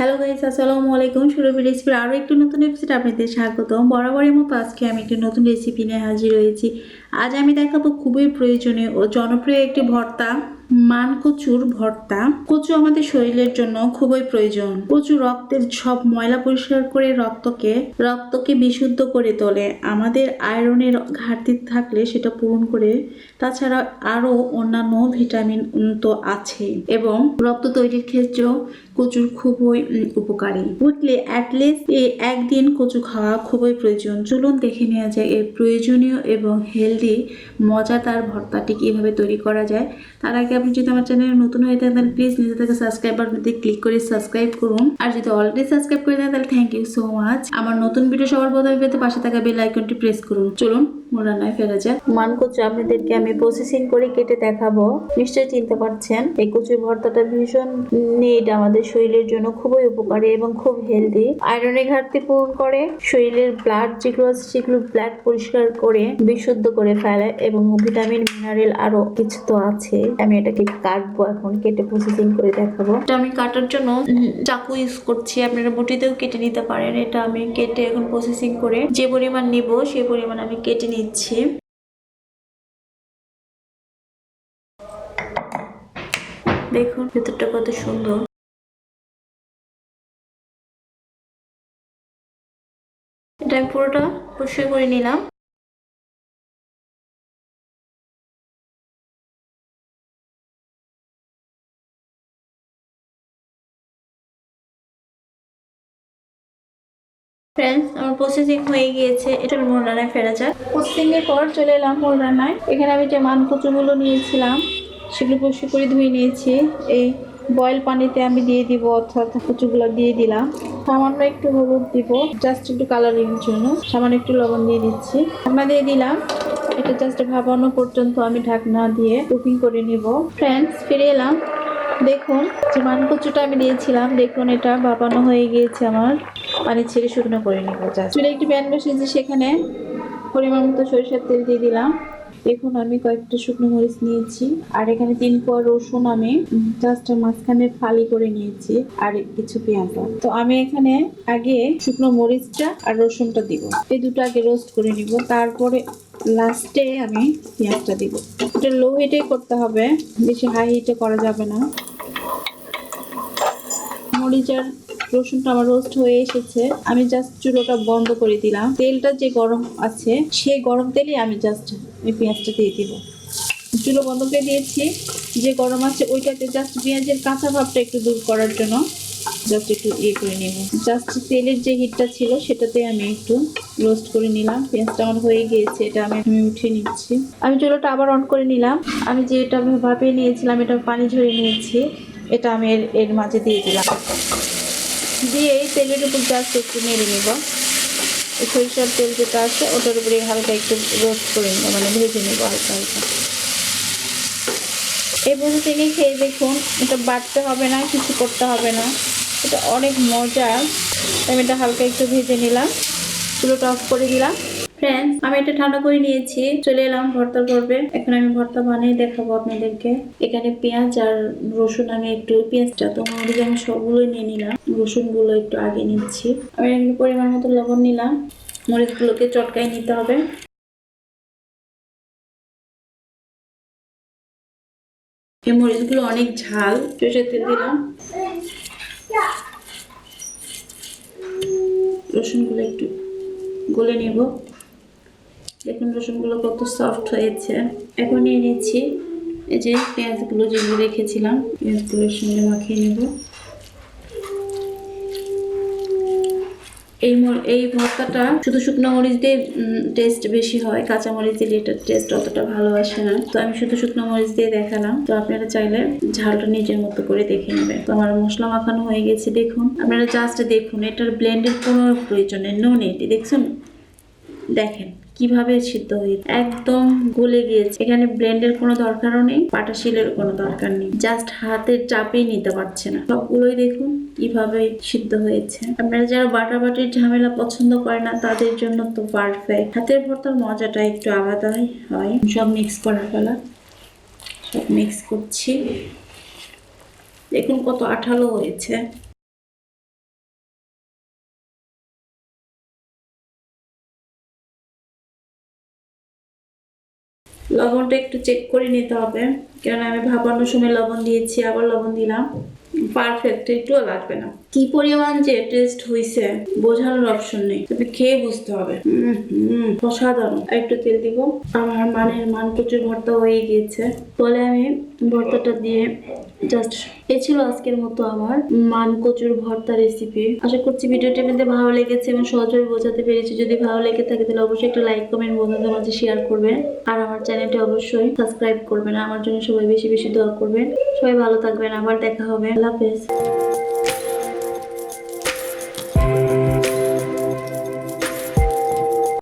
Hello guys, আসসালামু আলাইকুম। সুরভি রেসিপির আরও একটি নতুন এপিসোড আপনাদের স্বাগতম। বরাবরের মতো আজকে আমি একটি নতুন রেসিপি নিয়ে হাজির হয়েছি। আজ আমি দেখাবো খুবই প্রয়োজনীয় ও জনপ্রিয় একটি ভর্তা, মান কচুর ভর্তা। কচু আমাদের শরীরের জন্য খুবই প্রয়োজন। কচু রক্তের সব ময়লা পরিষ্কার করে রক্তকে বিশুদ্ধ করে তোলে। আমাদের আয়রনের ঘাটতি থাকলে সেটা পূরণ করে, তাছাড়া আরও অন্যান্য ভিটামিন তো আছে এবং রক্ত তৈরির ক্ষেত্রেও কচুর খুবই উপকারী। উইকলি অ্যাটলিস্ট একদিন কচু খাওয়া খুবই প্রয়োজন। চলুন দেখে নেওয়া যায় এর প্রয়োজনীয় এবং হেলদি মজাদার ভর্তাটি কিভাবে তৈরি করা যায়। তার আগে আপনি যদি আমার চ্যানেলে নতুন হয়ে থাকেন তাহলে প্লিজ নিচে থাকা সাবস্ক্রাইব বাটনটিতে ক্লিক করে সাবস্ক্রাইব করুন। আর যদি অলরেডি সাবস্ক্রাইব করে দেন তাহলে থ্যাংক ইউ সো মাচ। আমার নতুন ভিডিও সবার প্রথমে পেতে পাশে থাকা বেল আইকনটি প্রেস করুন। চলুন মূল রান্নায় ফেরা যাক। মান কচু আপনাদেরকে আমি প্রসেসিং করে কেটে দেখাবো। নিশ্চয়ই চিনতে পারছেন এই কচুর ভর্তাটা ভীষণ নিড, আমাদের শরীরের জন্য খুবই উপকারী এবং খুব হেলদি। আয়রনের ঘাটতি পূরণ করে, শরীরের ব্লাড যেগুলো আছে সেগুলো ব্লাড পরিষ্কার করে বিশুদ্ধ করে ফেলে এবং ভিটামিন মিনারেল আরো কিছু তো আছে। আমি এটাকে কাটবো, এখন কেটে প্রসেসিং করে দেখাবো। এটা আমি কাটার জন্য চাকু ইউজ করছি, আপনারা বটিতেও কেটে নিতে পারেন। এটা আমি কেটে এখন প্রসেসিং করে যে পরিমাণ নিব সেই পরিমাণ আমি কেটে নিচ্ছি। দেখুন ভেতরটা কত সুন্দর। এটা আমি পুরোটা পরিষ্কার করে নিলাম। ফ্রেন্ডস, আমার প্রসেসিং হয়ে গিয়েছে। এটা মূল রান্নায় ফেরা যাক। প্রসেসিং এর পর চলে এলাম মূল রান্নায়। এখানে আমি যে মান কচুগুলো নিয়েছিলাম সেগুলো পরিষ্কার করে ধুয়ে নিয়েছি। এই বয়েল পানিতে আমি দিয়ে দিব, অর্থাৎ কচুগুলো দিয়ে দিলাম। সামান্য একটু হলুদ দিব, জাস্ট একটু কালারিং জন্য। সামান্য একটু লবণ দিয়ে দিচ্ছি, ঢাকনা দিয়ে দিলাম। এটা জাস্ট ভাপানো পর্যন্ত আমি ঢাকনা দিয়ে কুকিং করে নিব। ফ্রেন্ডস, ফিরে এলাম। দেখুন যে মান কচুটা আমি দিয়েছিলাম, দেখুন এটা ভাপানো হয়ে গিয়েছে আমার। পানি ছেড়ে শুকনো করে নিব। জাস্ট চুলে একটি প্যান বসিয়েছি, সেখানে পরিমাণ মতো সরিষার তেল দিয়ে দিলাম। দেখুন আমি কয়েকটা শুকনো মরিচ নিয়েছি, আর এখানে 3 কোয়া রসুন আমি জাস্ট মাঝখানে ফালি করে নিয়েছি, আর কিছু পেঁয়াজ। তো আমি এখানে আগে শুকনো মরিচটা আর রসুনটা দিব, এই দুটো আগে রোস্ট করে নিব, তারপরে লাস্টে আমি পেঁয়াজটা দিব। এটা লো হিটে করতে হবে, বেশি হাই হিটে করা যাবে না। মরিচ আর রসুনটা আমার রোস্ট হয়ে এসেছে, আমি জাস্ট চুলোটা বন্ধ করে দিলাম। তেলটা যে গরম আছে সেই গরম তেলে আমি জাস্ট এই পেঁয়াজটা দিয়ে দিব। চুলো বন্ধ করে দিয়েছি, যে গরম আছে ওইটাতে জাস্ট পেঁয়াজের কাঁচা ভাবটা একটু দূর করার জন্য জাস্ট একটু করে নেব। জাস্ট তেলের যে হিটটা ছিল সেটাতে আমি একটু রোস্ট করে নিলাম। পেঁয়াজটা আমার হয়ে গিয়েছে, এটা আমি উঠিয়ে নিচ্ছি। আমি চুলোটা আবার অন করে নিলাম। আমি যে এটা ভাপিয়ে নিয়েছিলাম, এটা পানি ঝরিয়ে নিয়েছি, এটা আমি এর মাঝে দিয়ে দিলাম। দিয়ে এই তেলের উপর জাস্ট একটু নেড়ে নিব। সরিষার তেল যেটা আছে ওটার উপরে হালকা একটু রোস্ট করে নেব, মানে ভেজে নেব হালকা হালকা। এই প্রসেসিংয়ে খেয়ে দেখুন, এটা বাটতে হবে না, কিছু করতে হবে না, এটা অনেক মজা। আমি এটা হালকা একটু ভেজে নিলাম, চুলোটা অফ করে দিলাম। ফ্রেন্ডস, আমি এটা ঠান্ডা করে নিয়েছি, চলে এলাম ভর্তা পর্বে। এখন আমি ভর্তা বানিয়ে দেখাবো আপনাদেরকে। এখানে পেঁয়াজ আর রসুন, আমি একটু পেঁয়াজটা তো মরিচ আমি সবগুলোই নিয়ে নিলাম, রসুনগুলো একটু আগে নিচ্ছি। আমি এখানে পরিমাণ মতো লবণ নিলাম, মরিচগুলোকে চটকায় নিতে হবে। এই মরিচগুলো অনেক ঝাল। সরষের তেল দিলাম, রসুনগুলো একটু গলে নেব। দেখুন রসুনগুলো কত সফট হয়েছে। এখন নিয়ে নিচ্ছি এই যে পেঁয়াজগুলো যেগুলো রেখেছিলাম, পেঁয়াজগুলোর সঙ্গে মাখিয়ে নেব। এই ভর্তাটা শুধু শুকনো মরিচ দিয়ে টেস্ট বেশি হয়, কাঁচা মরিচ দিলে এটার টেস্ট অতটা ভালো আসে না। তো আমি শুধু শুকনো মরিচ দিয়ে দেখালাম, তো আপনারা চাইলে ঝালটা নিজের মতো করে দেখে নেবেন। তো আমার মশলা মাখানো হয়ে গেছে, দেখুন আপনারা জাস্ট দেখুন, এটার ব্লেন্ডের কোনো প্রয়োজন নেই, নো নেই। দেখছেন, দেখেন কিভাবে সিদ্ধ হয়ে একদম গলে গিয়েছে। এখানে ব্লেন্ডের কোনো দরকারও নেই, পাটা শিলের কোনো দরকার নেই, জাস্ট হাতের চাপেই নিতে পারছে না। সবগুলোই দেখুন কিভাবে সিদ্ধ হয়েছে। আপনারা যারা বাটাবাটির ঝামেলা পছন্দ করে না তাদের জন্য তো পারফেক্ট। হাতের ভর্তার মজাটা একটু আলাদাই হয়। সব মিক্স করে ফেলা, সব মিক্স করছি। দেখুন কত আঠালো হয়েছে। লবণটা একটু চেক করে নিতে হবে, কারণ আমি ভাপানোর সময় লবণ দিয়েছি, আবার লবণ দিলাম। পারফেক্ট, একটুও লাগবে না। কি পরিমাণ যে টেস্ট হয়েছে বোঝানোর অপশন নেই, তবে খেয়ে বুঝতে হবে। অসাধারণ। আর একটু তেল দিব। আমার মান কচুর ভর্তা হয়ে গিয়েছে, বলে আমি ভর্তাটা দিয়ে জাস্ট। এই ছিল আজকের মতো আমার মান কচুর ভর্তা রেসিপি। আশা করছি ভিডিওটি আপনাদের ভালো লেগেছে এবং সহজভাবে বোঝাতে পেরেছি। যদি ভালো লেগে থাকে তাহলে অবশ্যই একটা লাইক কমেন্ট বন্ধুদের মাঝে শেয়ার করবেন, আর আমার চ্যানেলটি অবশ্যই সাবস্ক্রাইব করবেন। আমার জন্য সবাই বেশি বেশি দোয়া করবেন। সবাই ভালো থাকবেন, আবার দেখা হবে। আল্লাহ হাফেজ।